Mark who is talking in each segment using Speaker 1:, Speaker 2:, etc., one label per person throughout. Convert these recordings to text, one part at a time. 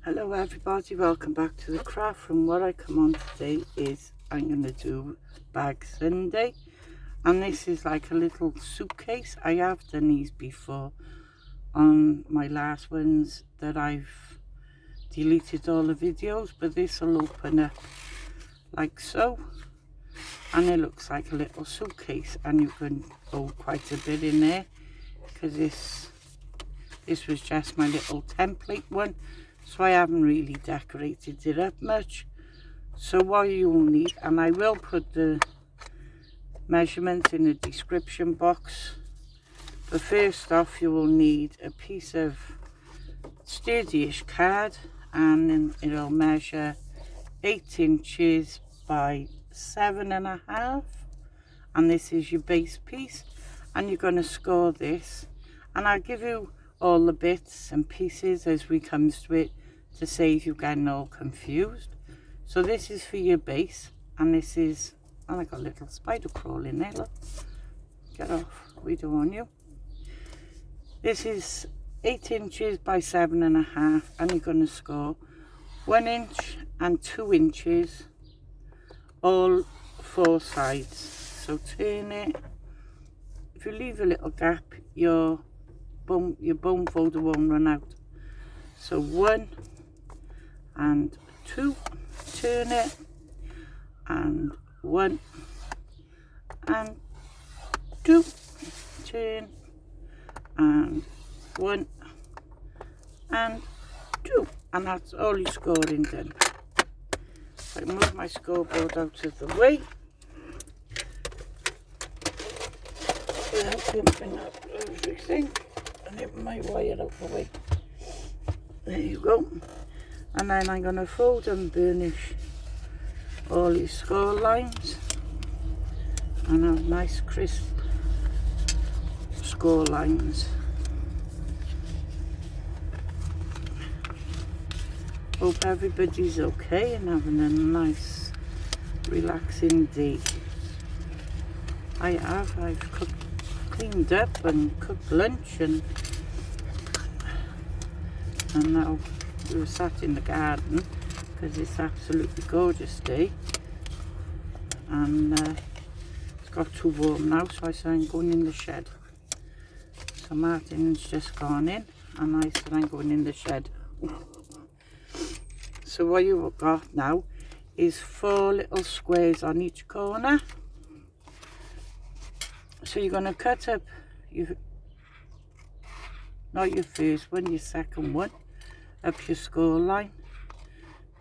Speaker 1: Hello everybody, welcome back to the craft. And what I come on today is I'm going to do Bag Sunday, and this is like a little suitcase. I have done these before on my last ones that I've deleted all the videos, but this will open up like so, and it looks like a little suitcase, and you can hold quite a bit in there because this was just my little template one. So I haven't really decorated it up much. So what you'll need, and I will put the measurements in the description box, but first off you will need a piece of sturdy-ish card, and then it'll measure 8 inches by 7.5, and this is your base piece, and you're going to score this, and I'll give you all the bits and pieces as we come to it to save you getting all confused. So this is for your base, and this is, and I got a little spider crawling there, look. Get off, we don't want you. This is 8 inches by 7.5, and you're going to score 1 inch and 2 inches all 4 sides. So turn it. If you leave a little gap, your bone folder won't run out. So 1 and 2, turn it, and 1 and 2, turn, and 1 and 2, and that's all your scoring done. So I move my scoreboard out of the way without bumping up everything, and it might wire out the way. There you go. And then I'm going to fold and burnish all these score lines and have nice crisp score lines. Hope everybody's okay and having a nice relaxing day. I've cleaned up and cooked lunch, and now we were sat in the garden because it's absolutely gorgeous day, and it's got too warm now, so I said I'm going in the shed. So Martin's just gone in, and I said I'm going in the shed. So what you've got now is 4 little squares on each corner. So you're going to cut up not your first one, your second one, up your score line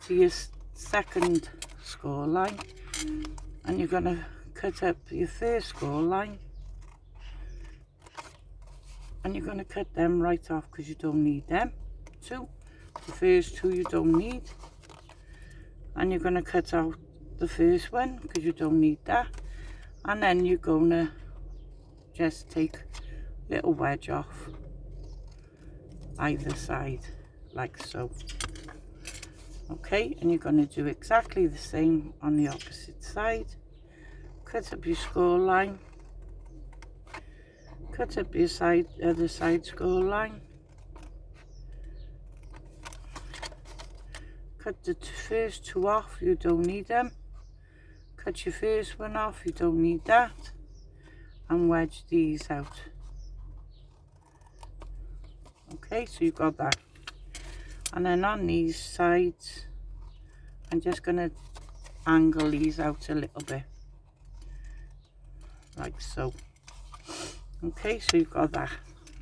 Speaker 1: to your second score line, and you're going to cut up your first score line, and you're going to cut them right off because you don't need them. The first 2 you don't need, and you're going to cut out the first one because you don't need that, and then you're going to just take a little wedge off either side like so. Okay, and you're going to do exactly the same on the opposite side. Cut up your score line, cut up your other side score line, cut the first 2 off, you don't need them. Cut your first one off, you don't need that, and wedge these out. Okay, so you've got that. And then on these sides, I'm just going to angle these out a little bit, like so. Okay, so you've got that.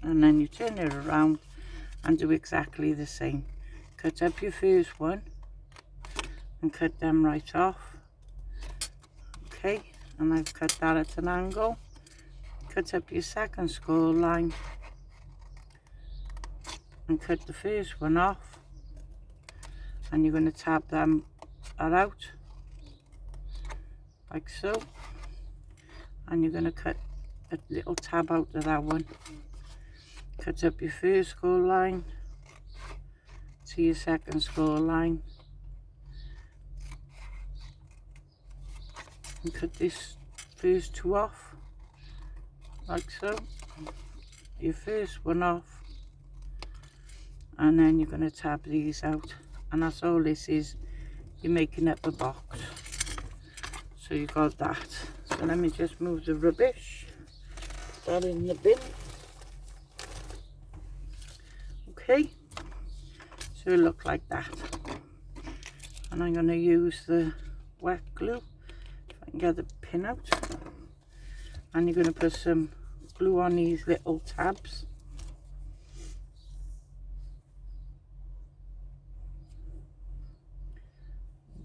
Speaker 1: And then you turn it around and do exactly the same. Cut up your first one and cut them right off. Okay, and I've cut that at an angle. Cut up your second score line and cut the first one off, and you're going to tab them out like so, and you're going to cut a little tab out of that one. Cut up your first score line to your second score line, and cut this first 2 off like so, your first one off, and then you're going to tab these out and that's all this is. You're making up a box. So you got that. So let me just move the rubbish. Put that in the bin. Okay. So it look like that. And I'm going to use the wet glue. If I can get the pin out. And you're going to put some glue on these little tabs.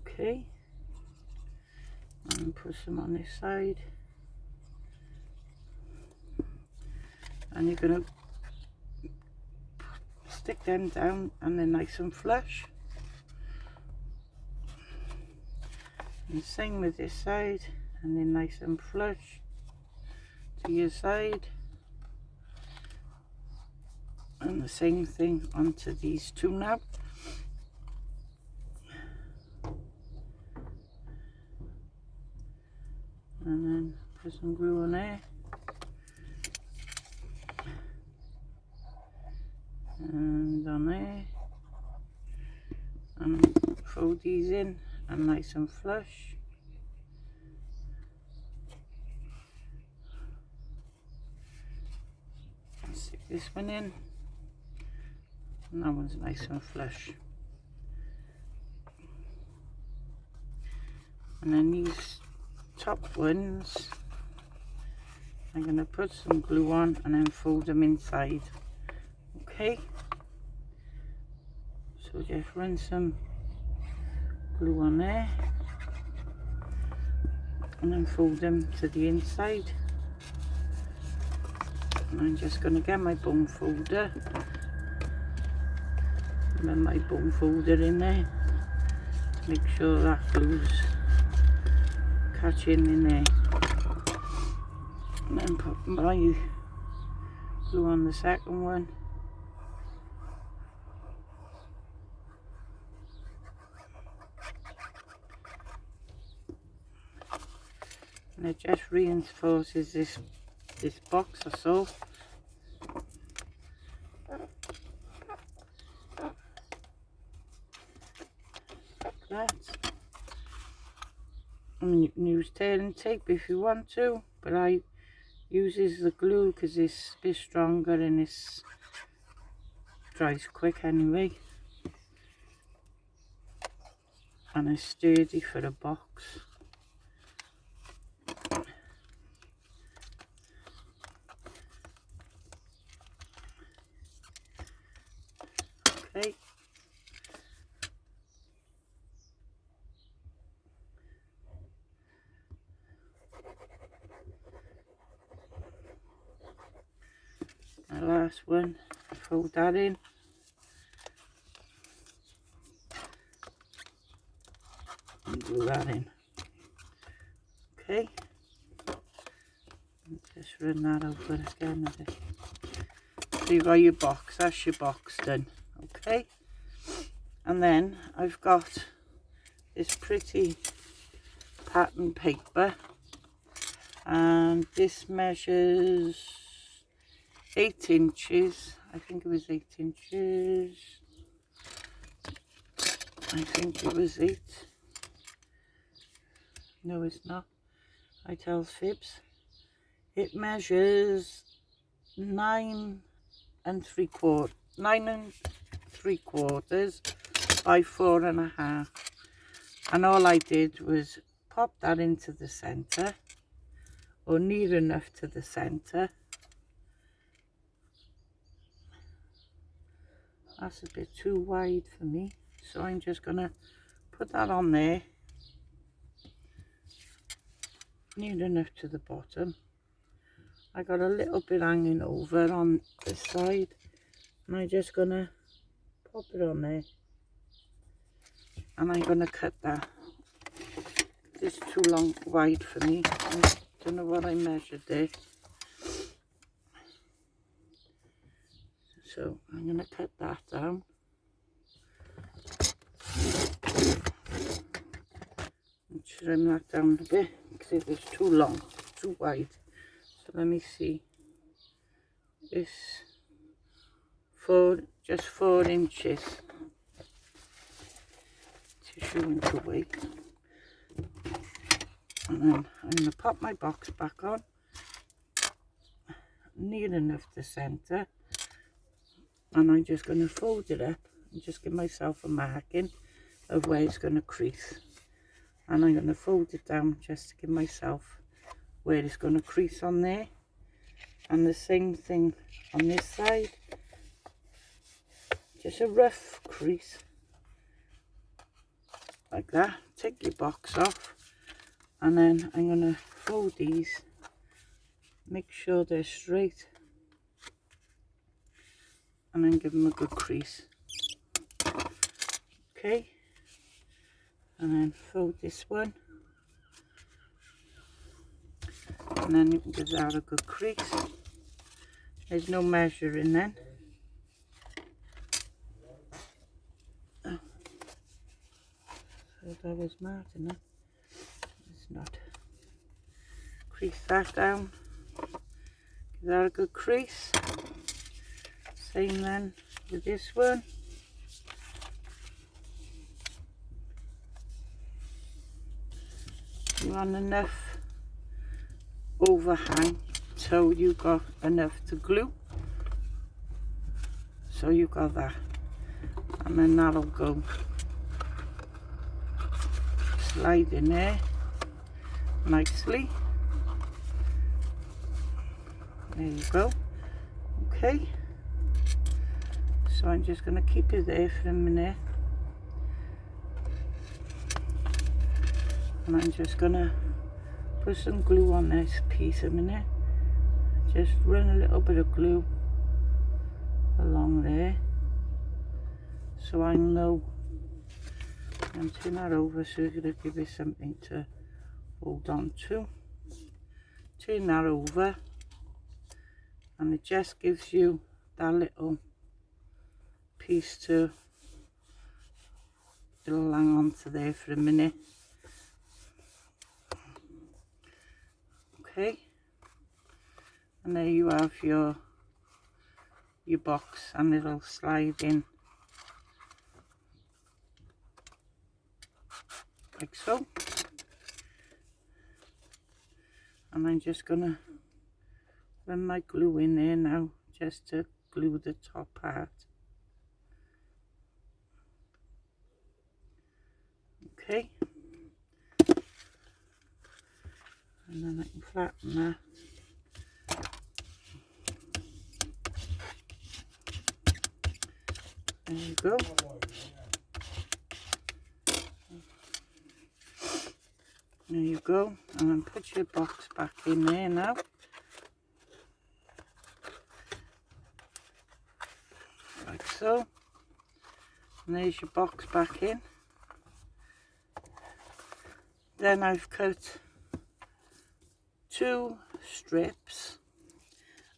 Speaker 1: Okay. And put some on this side. And you're going to stick them down and they're nice and flush. And same with this side, and then nice and flush to your side. And the same thing onto these two now. And then put some glue on there. And on there. And fold these in and nice and flush. And stick this one in. And that one's nice and flush. And then these top ones, I'm going to put some glue on and then fold them inside. Okay, so just run some glue on there and then fold them to the inside. And I'm just going to get my bone folder and then my bone folder in there to make sure that glue's catching in there. And then put my glue on the second one. And it just reinforces this box or so. Like that. And you can use tearing tape if you want to, but I uses the glue because it's a bit stronger and it dries quick anyway. And it's sturdy for a box. Okay. The last one, fold that in. And glue that in. Okay. And just run that over again with it. So you've got your box, that's your box done. Okay. And then I've got this pretty pattern paper. And this measures 8 inches. I think it was 8 inches. I think it was 8. No, it's not. I tell fibs. It measures 9 3/4 by 4.5. And all I did was pop that into the center, or near enough to the center. That's a bit too wide for me, so I'm just gonna put that on there, near enough to the bottom. I got a little bit hanging over on this side, and I'm just gonna pop it on there, and I'm gonna cut that. It's too long wide for me. I don't know what I measured there. So I'm going to cut that down. And trim that down a bit because it was too long, too wide. So let me see. It's just 4 inches. tissue into away. And then I'm going to pop my box back on, near enough the centre, and I'm just going to fold it up and just give myself a marking of where it's going to crease. And I'm going to fold it down just to give myself where it's going to crease on there. And the same thing on this side, just a rough crease like that. Take your box off, and then I'm going to fold these, make sure they're straight, and then give them a good crease. Okay, and then fold this one, and then you can give that a good crease. There's no measuring then. So that was mad, isn't it? It's not. Crease that down. Give that a good crease. Same then with this one. You want enough overhang so you got enough to glue. So you got that, and then that'll go slide in there nicely. There you go. Okay, so I'm just going to keep it there for a minute, and I'm just going to put some glue on this piece a minute. Just run a little bit of glue along there so I know, and turn that over so you're going to give it something to hold on to. Turn that over, and it just gives you that little piece to, it'll hang on to there for a minute. Okay, and there you have your box, and it'll slide in like so. And I'm just gonna run my glue in there now, just to glue the top part. Okay, and then I can flatten that. There you go. There you go, and then put your box back in there now. Like so. And there's your box back in. Then I've cut 2 strips,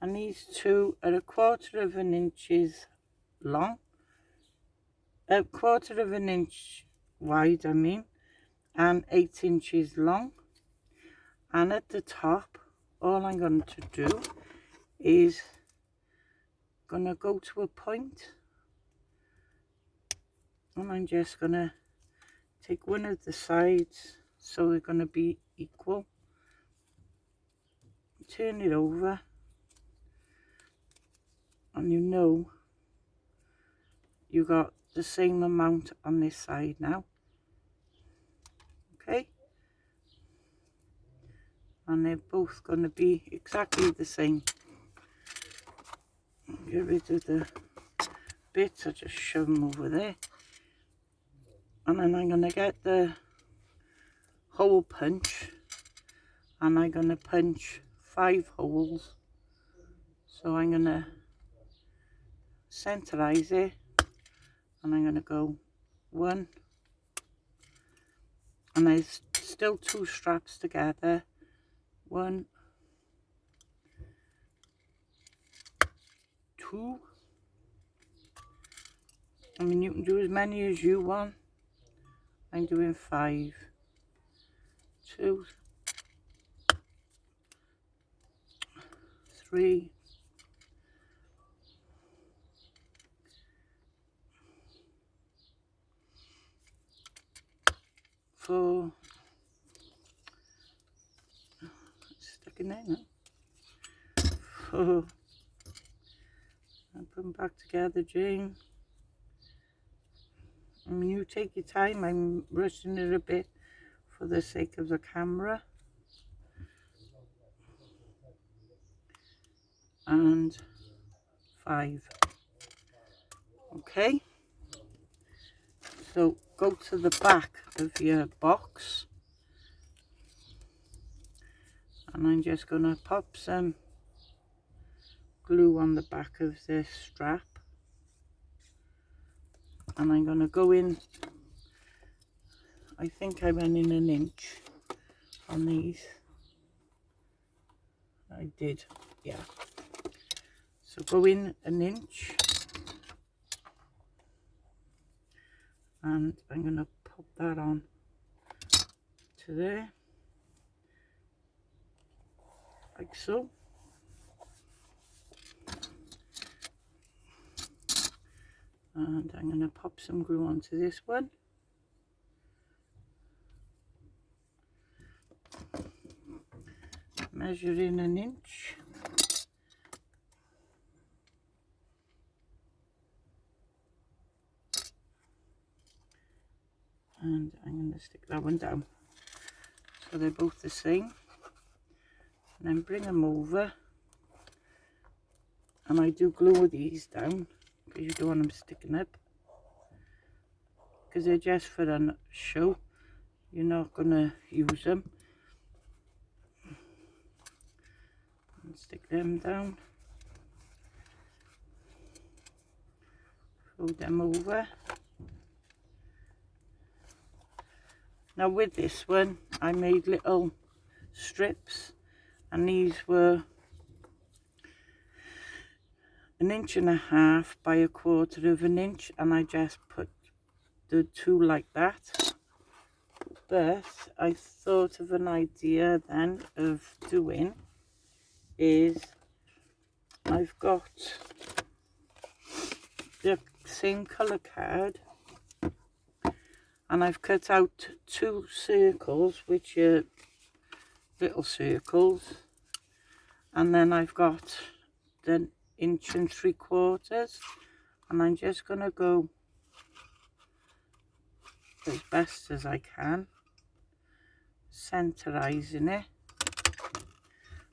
Speaker 1: and these 2 are 1/4 inch long, 1/4 inch wide, I mean, and 8 inches long. And at the top, all I'm going to do is gonna go to a point, and I'm just gonna take one of the sides so they're gonna be equal, turn it over, and you know you got the same amount on this side now. Okay, and they're both going to be exactly the same. Get rid of the bits, I just shove them over there, and then I'm going to get the hole punch, and I'm going to punch 5 holes. So I'm going to centerize it, and I'm going to go 1, and there's still 2 straps together. 1, 2. I mean, you can do as many as you want. I'm doing 5. 2, 3, 4, for sticking there now. For I'll put them back together, Jane. I mean, you take your time. I'm rushing it a bit for the sake of the camera. And 5. Okay. So go to the back of your box. And I'm just going to pop some glue on the back of this strap. And I'm going to go in, I think I went in 1 inch on these. I did, yeah. So go in 1 inch. And I'm going to pop that on to there. Like so. And I'm going to pop some glue onto this one. Measure in 1 inch. And I'm going to stick that one down. So they're both the same. And then bring them over. And I do glue these down because you don't want them sticking up. Because they're just for a show. You're not going to use them. And stick them down. Fold them over. Now with this one, I made little strips. And these were 1.5 inches by 1/4 inch, and I just put the 2 like that. But I thought of an idea then of doing is I've got the same colour card and I've cut out 2 circles, which are little circles, and then I've got the 1 3/4 inches, and I'm just going to go as best as I can, centerizing it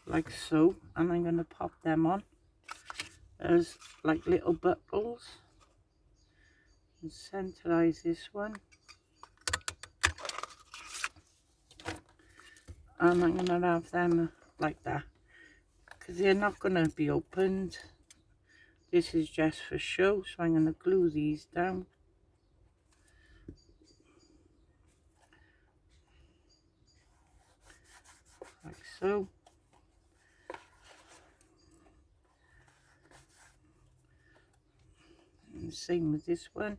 Speaker 1: like so, and I'm going to pop them on as like little buckles and centerize this one, and I'm going to have them like that because they're not going to be opened. This is just for show, so I'm going to glue these down. Like so. And the same with this one.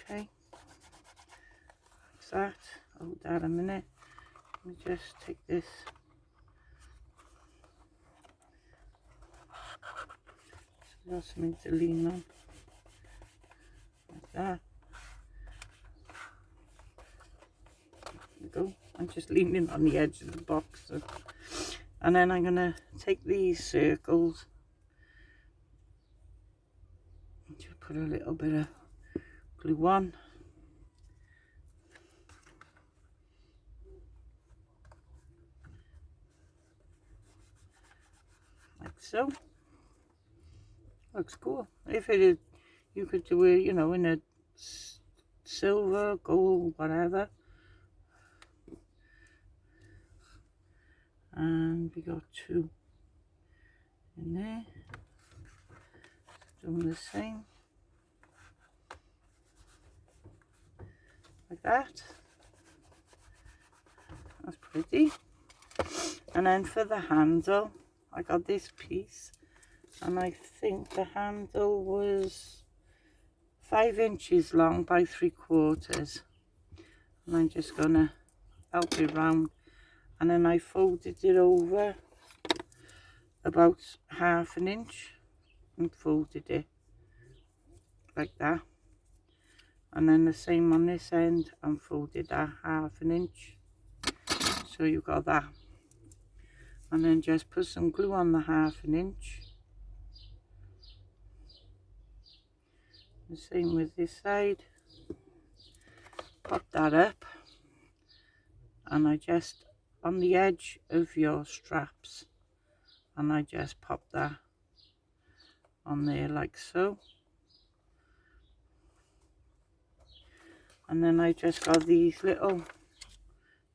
Speaker 1: Okay. That's that. Hold that a minute. Let me just take this. So that's something to lean on. Like that. There we go. I'm just leaning on the edge of the box. So. And then I'm going to take these circles. Just put a little bit of glue on. Like so. Looks cool. If it is, you could do it, you know, in a silver, gold, whatever. And we got 2 in there. Doing the same. Like that. That's pretty. And then for the handle, I got this piece, and I think the handle was 5 inches long by 3/4, and I'm just gonna help it round, and then I folded it over about 1/2 inch and folded it like that, and then the same on this end and folded that 1/2 inch, so you got that. And then just put some glue on the 1/2 inch. The same with this side. Pop that up, and I just on the edge of your straps, and I just pop that on there like so. And then I just got these little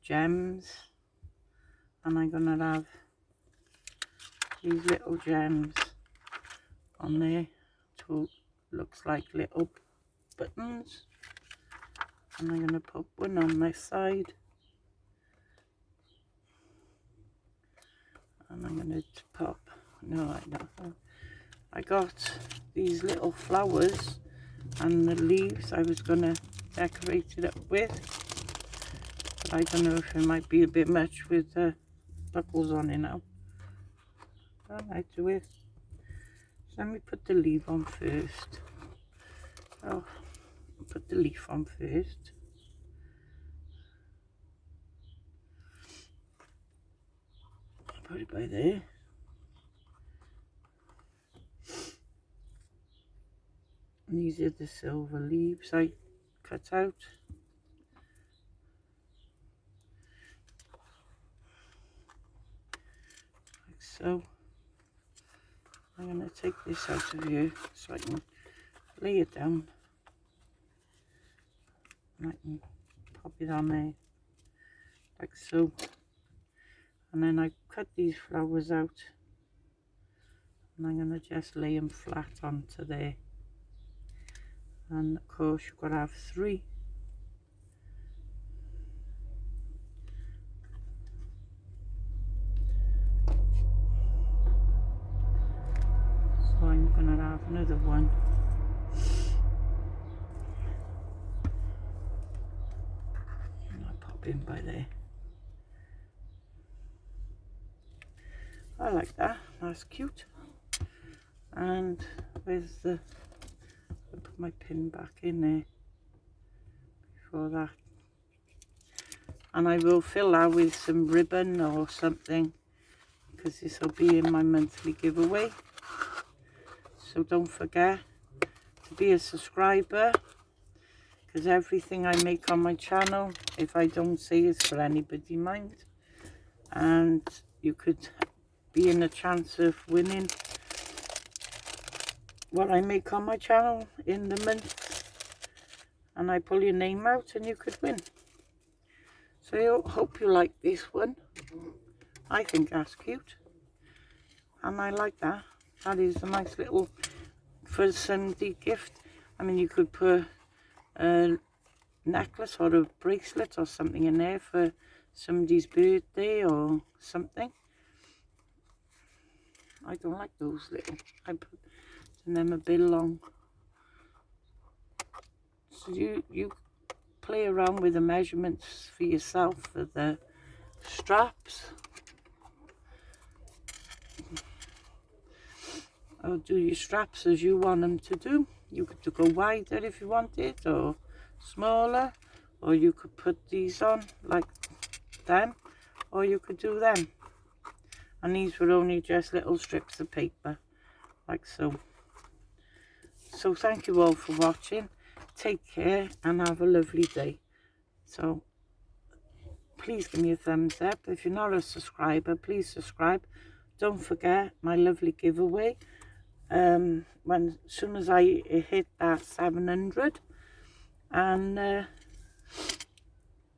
Speaker 1: gems, and I'm gonna have these little gems on there to looks like little buttons, and I'm gonna put one on this side, and I'm gonna pop, no I don't, I got these little flowers and the leaves I was gonna decorate it up with, but I don't know if it might be a bit much with the buckles on it now. I might do it. So let me put the leaf on first. Oh, put the leaf on first. Put it by there. And these are the silver leaves I cut out. Like so. I'm going to take this out of here so I can lay it down. And I can pop it on there like so. And then I cut these flowers out, and I'm going to just lay them flat onto there. And of course you've got to have 3. So I'm going to have another one. And I'll pop in by there. I like that, that's cute. And where's the, I'll put my pin back in there before that. And I will fill that with some ribbon or something, because this will be in my monthly giveaway. So don't forget to be a subscriber, because everything I make on my channel, if I don't say it's for anybody mind, and you could be in a chance of winning what I make on my channel in the month, and I pull your name out and you could win. So I hope you like this one. I think that's cute, and I like that. That is a nice little for somebody gift. I mean, you could put a necklace or a bracelet or something in there for somebody's birthday or something. I don't like those little, I put them a bit long. So you play around with the measurements for yourself for the straps. Or do your straps as you want them to do. You could go wider if you wanted, or smaller, or you could put these on like them, or you could do them. And these were only just little strips of paper, like so. So thank you all for watching. Take care and have a lovely day. So please give me a thumbs up. If you're not a subscriber, please subscribe. Don't forget my lovely giveaway. As soon as I hit that 700. And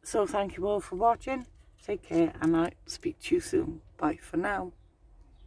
Speaker 1: so thank you all for watching. Take care, and I'll speak to you soon. Bye for now.